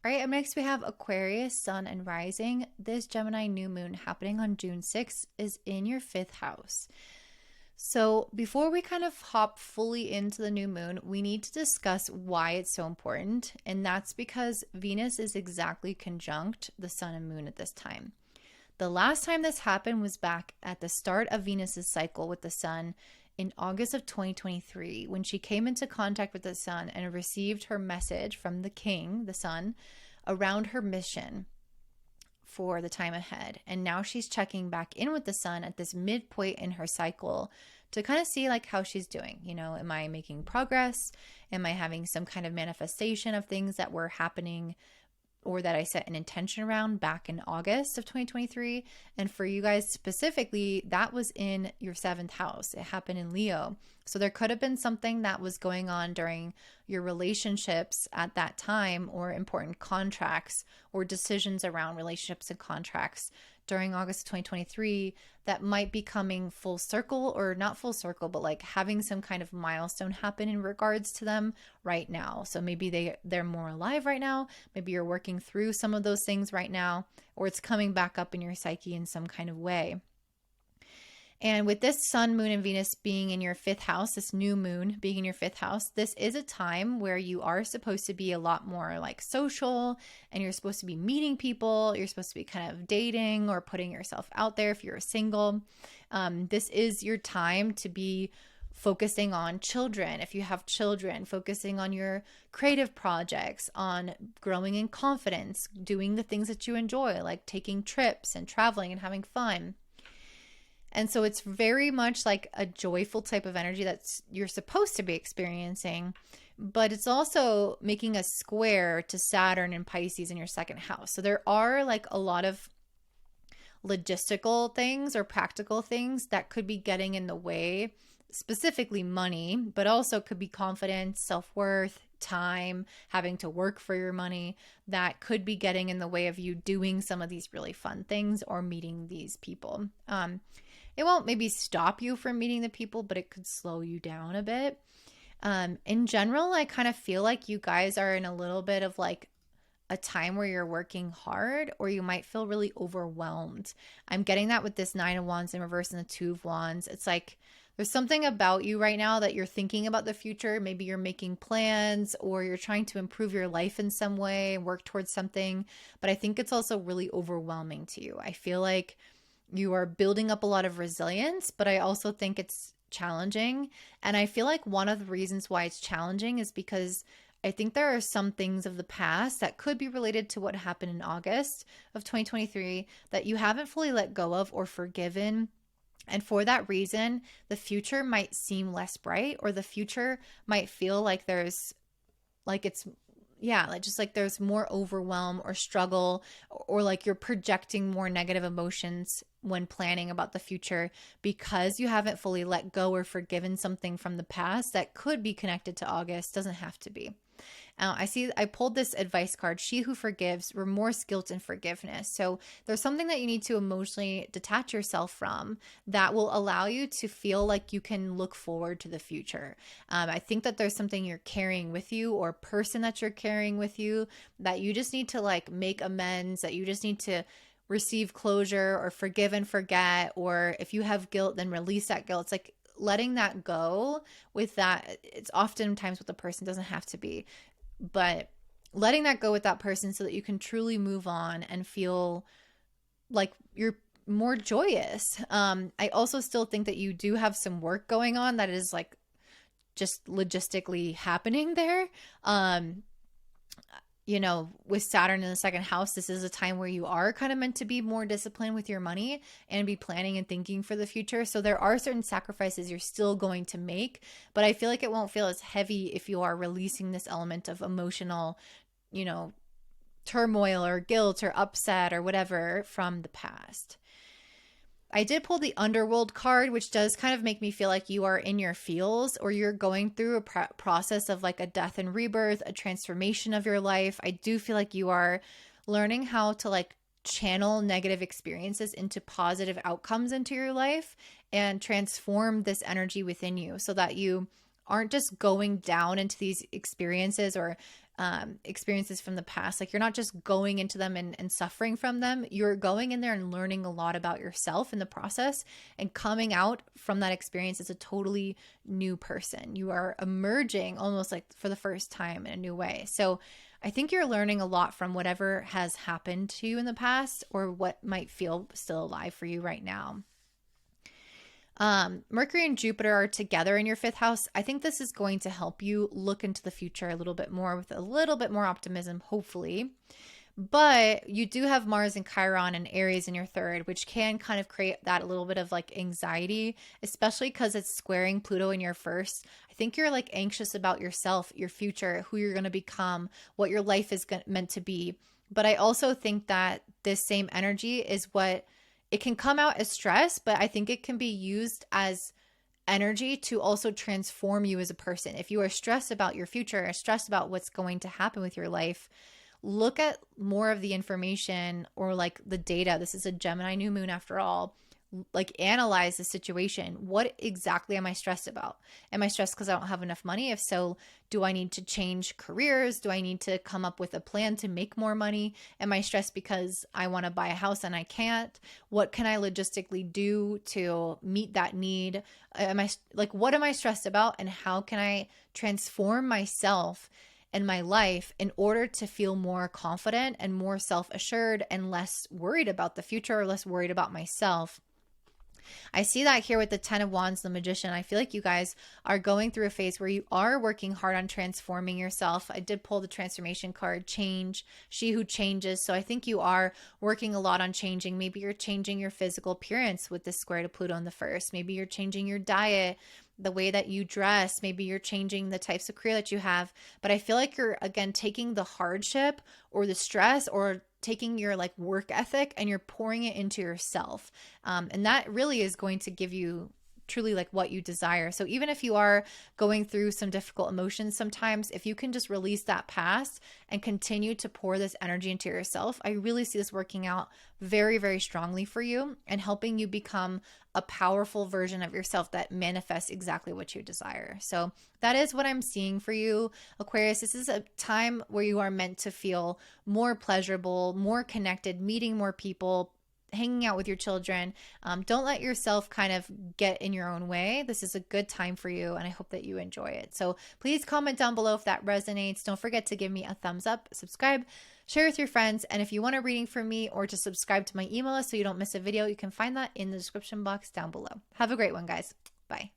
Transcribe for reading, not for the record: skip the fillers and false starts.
All right, up next we have Aquarius, Sun, and Rising. This Gemini New Moon happening on June 6th is in your 5th house. So before we kind of hop fully into the new moon, we need to discuss why it's so important. And that's because Venus is exactly conjunct the Sun and Moon at this time. The last time this happened was back at the start of Venus's cycle with the Sun in August of 2023, when she came into contact with the Sun and received her message from the King, the Sun, around her mission for the time ahead. And now she's checking back in with the Sun at this midpoint in her cycle to kind of see like how she's doing. You know, am I making progress? Am I having some kind of manifestation of things that were happening or that I set an intention around back in August of 2023. And for you guys specifically, that was in your 7th house. It happened in Leo. So there could have been something that was going on during your relationships at that time, or important contracts or decisions around relationships and contracts during August of 2023 that might be coming full circle, or not full circle, but like having some kind of milestone happen in regards to them right now. So maybe they're more alive right now. Maybe you're working through some of those things right now, or it's coming back up in your psyche in some kind of way. And with this Sun, Moon, and Venus being in your 5th house, this new moon being in your 5th house, this is a time where you are supposed to be a lot more like social, and you're supposed to be meeting people. You're supposed to be kind of dating or putting yourself out there if you're single. This is your time to be focusing on children. If you have children, focusing on your creative projects, on growing in confidence, doing the things that you enjoy, like taking trips and traveling and having fun. And so it's very much like a joyful type of energy that you're supposed to be experiencing, but it's also making a square to Saturn and Pisces in your 2nd house. So there are like a lot of logistical things or practical things that could be getting in the way, specifically money, but also could be confidence, self-worth, time, having to work for your money, that could be getting in the way of you doing some of these really fun things or meeting these people. It won't maybe stop you from meeting the people, but it could slow you down a bit. In general, I kind of feel like you guys are in a little bit of like a time where you're working hard, or you might feel really overwhelmed. I'm getting that with this 9 of Wands in reverse and the 2 of Wands. It's like there's something about you right now that you're thinking about the future. Maybe you're making plans, or you're trying to improve your life in some way and work towards something. But I think it's also really overwhelming to you. I feel like you are building up a lot of resilience, but I also think it's challenging. And I feel like one of the reasons why it's challenging is because I think there are some things of the past that could be related to what happened in August of 2023 that you haven't fully let go of or forgiven. And for that reason, the future might seem less bright, or the future might feel like there's like it's like just like there's more overwhelm or struggle, or like you're projecting more negative emotions when planning about the future because you haven't fully let go or forgiven something from the past that could be connected to August. Doesn't have to be. I pulled this advice card, she who forgives, remorse, guilt, and forgiveness. So there's something that you need to emotionally detach yourself from that will allow you to feel like you can look forward to the future. I think that there's something you're carrying with you, or person that you're carrying with you, that you just need to like make amends, that you just need to receive closure or forgive and forget. Or if you have guilt, then release that guilt. It's like letting that go with that. It's oftentimes what the person doesn't have to be, but letting that go with that person so that you can truly move on and feel like you're more joyous. I also still think that you do have some work going on that is like just logistically happening there. With Saturn in the 2nd house, this is a time where you are kind of meant to be more disciplined with your money and be planning and thinking for the future. So there are certain sacrifices you're still going to make, but I feel like it won't feel as heavy if you are releasing this element of emotional, turmoil or guilt or upset or whatever from the past. I did pull the underworld card, which does kind of make me feel like you are in your feels, or you're going through a process of like a death and rebirth, a transformation of your life. I do feel like you are learning how to like channel negative experiences into positive outcomes into your life and transform this energy within you so that you aren't just going down into these experiences or experiences from the past. Like, you're not just going into them and suffering from them. You're going in there and learning a lot about yourself in the process, and coming out from that experience as a totally new person. You are emerging almost like for the first time in a new way. So I think you're learning a lot from whatever has happened to you in the past, or what might feel still alive for you right now. Mercury and Jupiter are together in your fifth house. I think this is going to help you look into the future a little bit more with a little bit more optimism, hopefully. But you do have Mars and Chiron and Aries in your third, which can kind of create that a little bit of like anxiety, especially because it's squaring Pluto in your first. I think you're like anxious about yourself, your future, who you're going to become, what your life is meant to be. But I also think that this same energy is what it can come out as stress, but I think it can be used as energy to also transform you as a person. If you are stressed about your future or stressed about what's going to happen with your life, look at more of the information or like the data. This is a Gemini new moon after all. Like, analyze the situation. What exactly am I stressed about? Am I stressed because I don't have enough money? If so, do I need to change careers? Do I need to come up with a plan to make more money? Am I stressed because I want to buy a house and I can't? What can I logistically do to meet that need? What am I stressed about, and how can I transform myself and my life in order to feel more confident and more self-assured and less worried about the future, or less worried about myself? I see that here with the 10 of Wands, the Magician. I feel like you guys are going through a phase where you are working hard on transforming yourself. I did pull the transformation card, change, she who changes. So I think you are working a lot on changing. Maybe you're changing your physical appearance with this square to Pluto in the first. Maybe you're changing your diet, the way that you dress. Maybe you're changing the types of career that you have. But I feel like you're, again, taking the hardship or the stress, or taking your like work ethic, and you're pouring it into yourself. And that really is going to give you truly like what you desire. So even if you are going through some difficult emotions sometimes, if you can just release that past and continue to pour this energy into yourself, I really see this working out very, very strongly for you and helping you become a powerful version of yourself that manifests exactly what you desire. So that is what I'm seeing for you, Aquarius. This is a time where you are meant to feel more pleasurable, more connected, meeting more people, hanging out with your children. Don't let yourself kind of get in your own way. This is a good time for you, and I hope that you enjoy it. So please comment down below if that resonates. Don't forget to give me a thumbs up, subscribe, share with your friends. And if you want a reading from me, or to subscribe to my email list so you don't miss a video, you can find that in the description box down below. Have a great one, guys. Bye.